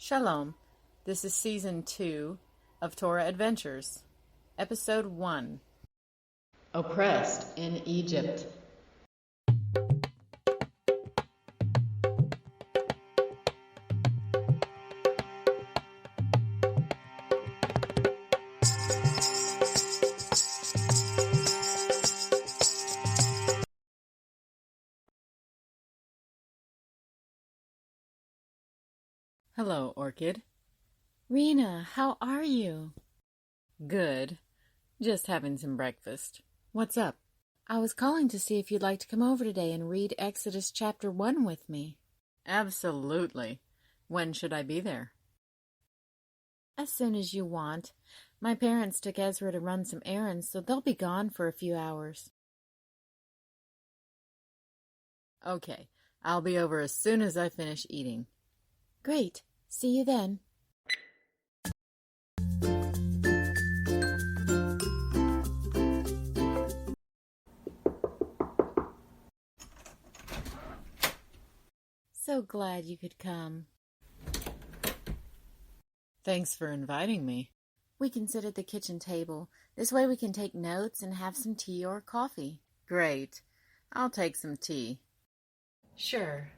Shalom. This is Season 2 of Torah Adventures, Episode 1. Oppressed in Egypt. Hello, Orchid. Rena, how are you? Good. Just having some breakfast. What's up? I was calling to see if you'd like to come over today and read Exodus chapter 1 with me. Absolutely. When should I be there? As soon as you want. My parents took Ezra to run some errands, so they'll be gone for a few hours. Okay. I'll be over as soon as I finish eating. Great. See you then. So glad you could come. Thanks for inviting me. We can sit at the kitchen table. This way we can take notes and have some tea or coffee. Great. I'll take some tea. Sure.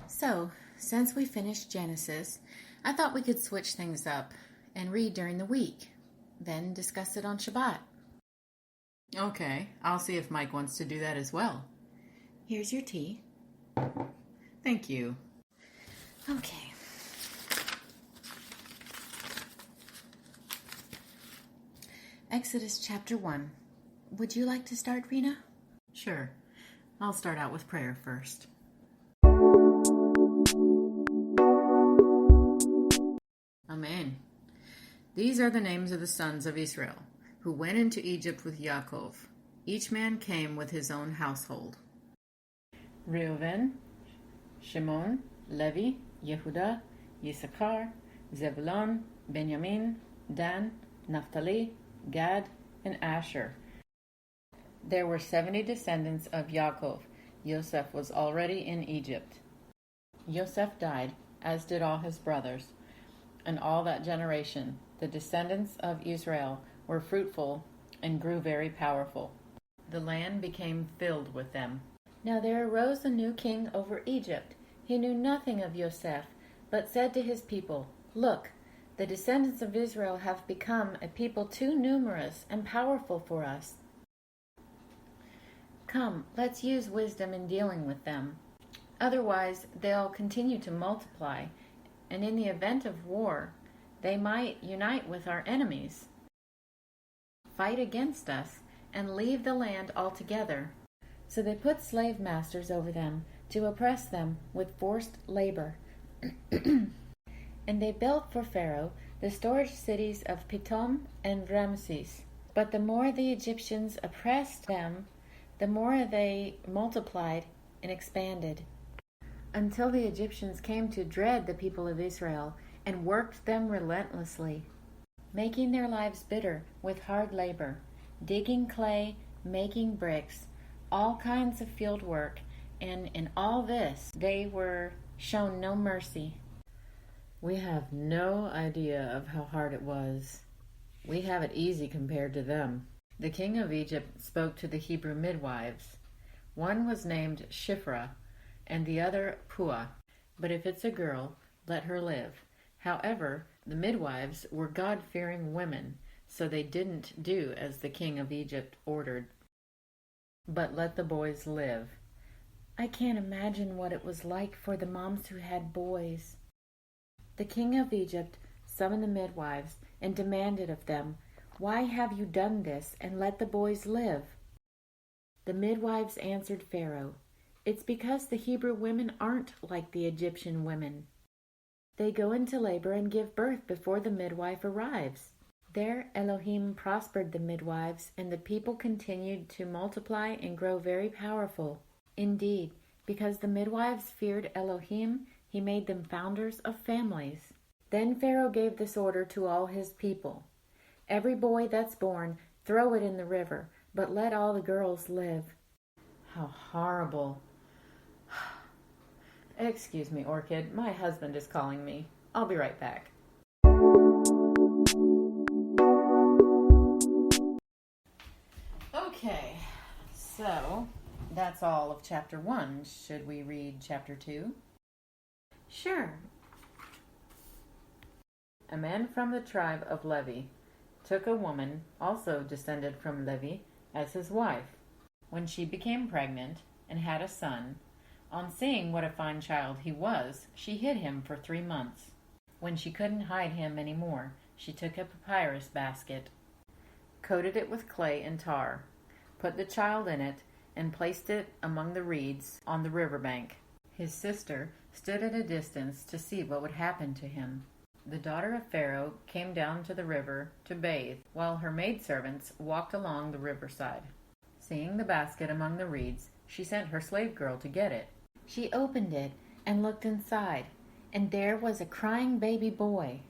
So, since we finished Genesis, I thought we could switch things up and read during the week, then discuss it on Shabbat. Okay. I'll see if Mike wants to do that as well. Here's your tea. Thank you. Okay. Exodus chapter 1. Would you like to start, Rena? Sure. I'll start out with prayer first. Amen. These are the names of the sons of Israel, who went into Egypt with Yaakov. Each man came with his own household. Reuven, Shimon, Levi, Yehuda, Yisachar, Zebulun, Benjamin, Dan, Naphtali, Gad, and Asher. There were 70 descendants of Yaakov. Yosef was already in Egypt. Yosef died, as did all his brothers. And all that generation, the descendants of Israel, were fruitful and grew very powerful. The land became filled with them. Now there arose a new king over Egypt. He knew nothing of Yosef, but said to his people, "Look, the descendants of Israel have become a people too numerous and powerful for us. Come, let's use wisdom in dealing with them. Otherwise, they'll continue to multiply, and in the event of war, they might unite with our enemies, fight against us, and leave the land altogether." So they put slave masters over them to oppress them with forced labor. And they built for Pharaoh the storage cities of Pithom and Ramses. But the more the Egyptians oppressed them, the more they multiplied and expanded, until the Egyptians came to dread the people of Israel and worked them relentlessly, making their lives bitter with hard labor, digging clay, making bricks, all kinds of field work, and in all this they were shown no mercy. We have no idea of how hard it was. We have it easy compared to them. The king of Egypt spoke to the Hebrew midwives. One was named Shiphrah, and the other Puah. But if it's a girl, let her live. However, the midwives were God-fearing women, so they didn't do as the king of Egypt ordered, but let the boys live. I can't imagine what it was like for the moms who had boys. The king of Egypt summoned the midwives and demanded of them, "Why have you done this and let the boys live?" The midwives answered Pharaoh, "It's because the Hebrew women aren't like the Egyptian women. They go into labor and give birth before the midwife arrives." There Elohim prospered the midwives, and the people continued to multiply and grow very powerful. Indeed, because the midwives feared Elohim, he He made them founders of families. Then Pharaoh gave this order to all his people. Every boy that's born, throw it in the river, but let all the girls live. How horrible. Excuse me, Orchid. My husband is calling me. I'll be right back. Okay, so that's all of chapter 1. Should we read chapter 2? Sure. A man from the tribe of Levi took a woman, also descended from Levi, as his wife. When she became pregnant and had a son, on seeing what a fine child he was, she hid him for 3 months. When she couldn't hide him any more, she took a papyrus basket, coated it with clay and tar, put the child in it, and placed it among the reeds on the riverbank. His sister stood at a distance to see what would happen to him. The daughter of Pharaoh came down to the river to bathe, while her maidservants walked along the riverside. Seeing the basket among the reeds, she sent her slave girl to get it. She opened it and looked inside, and there was a crying baby boy.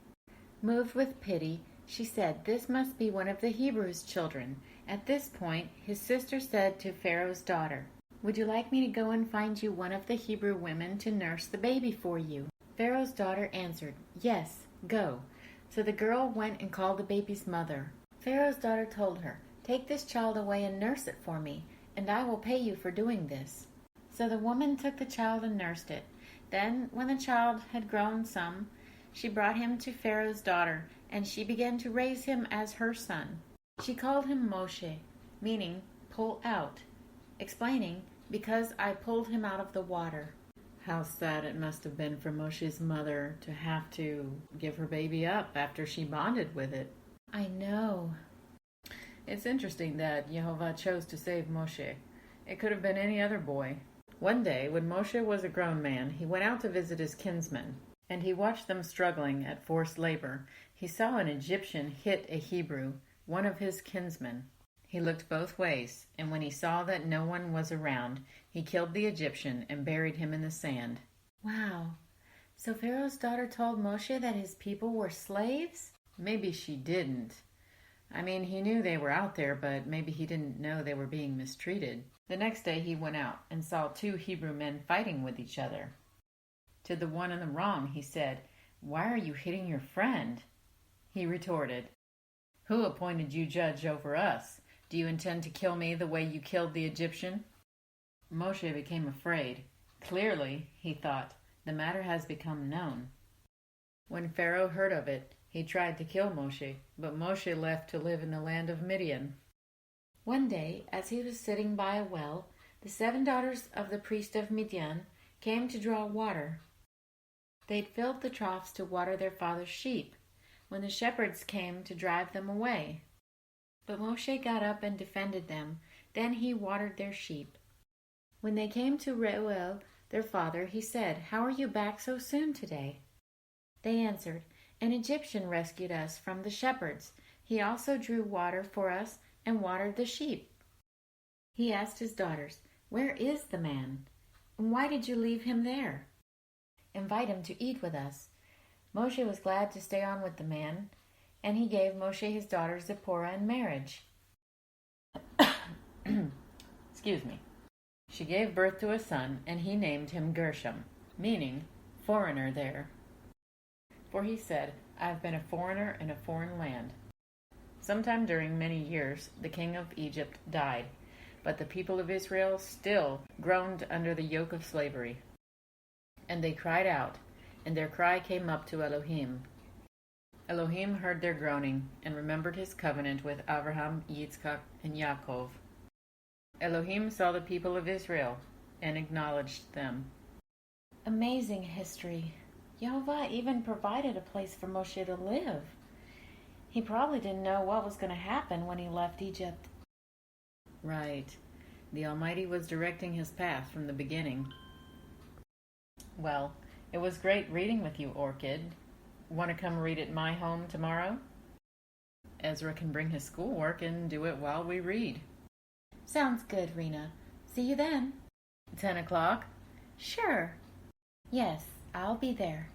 Moved with pity, she said, "This must be one of the Hebrews' children." At this point, his sister said to Pharaoh's daughter, "Would you like me to go and find you one of the Hebrew women to nurse the baby for you?" Pharaoh's daughter answered, "Yes, go." So the girl went and called the baby's mother. Pharaoh's daughter told her, "Take this child away and nurse it for me, and I will pay you for doing this." So the woman took the child and nursed it. Then, when the child had grown some, she brought him to Pharaoh's daughter, and she began to raise him as her son. She called him Moshe, meaning pull out, explaining, "Because I pulled him out of the water." How sad it must have been for Moshe's mother to have to give her baby up after she bonded with it. I know. It's interesting that Jehovah chose to save Moshe. It could have been any other boy. One day, when Moshe was a grown man, he went out to visit his kinsmen, and he watched them struggling at forced labor. He saw an Egyptian hit a Hebrew, one of his kinsmen. He looked both ways, and when he saw that no one was around, he killed the Egyptian and buried him in the sand. Wow. So Pharaoh's daughter told Moshe that his people were slaves? Maybe she didn't. I mean, he knew they were out there, but maybe he didn't know they were being mistreated. The next day he went out and saw 2 Hebrew men fighting with each other. To the one in the wrong, he said, "Why are you hitting your friend?" He retorted, "Who appointed you judge over us? Do you intend to kill me the way you killed the Egyptian?" Moshe became afraid. Clearly, he thought, the matter has become known. When Pharaoh heard of it, he tried to kill Moshe, but Moshe left to live in the land of Midian. One day, as he was sitting by a well, the 7 daughters of the priest of Midian came to draw water. They'd filled the troughs to water their father's sheep, when the shepherds came to drive them away. But Moshe got up and defended them. Then he watered their sheep. When they came to Reuel, their father, he said, "How are you back so soon today?" They answered, "An Egyptian rescued us from the shepherds. He also drew water for us and watered the sheep." He asked his daughters, "Where is the man? And why did you leave him there? Invite him to eat with us." Moshe was glad to stay on with the man, and he gave Moshe his daughter Zipporah in marriage. Excuse me. She gave birth to a son, and he named him Gershom, meaning foreigner there. For he said, "I have been a foreigner in a foreign land." Sometime during many years, the king of Egypt died, but the people of Israel still groaned under the yoke of slavery. And they cried out, and their cry came up to Elohim. Elohim heard their groaning and remembered his covenant with Abraham, Yitzchak, and Yaakov. Elohim saw the people of Israel and acknowledged them. Amazing history. Yehovah even provided a place for Moshe to live. He probably didn't know what was going to happen when he left Egypt. Right. The Almighty was directing his path from the beginning. Well, it was great reading with you, Orchid. Want to come read at my home tomorrow? Ezra can bring his schoolwork and do it while we read. Sounds good, Rena. See you then. 10 o'clock? Sure. Yes, I'll be there.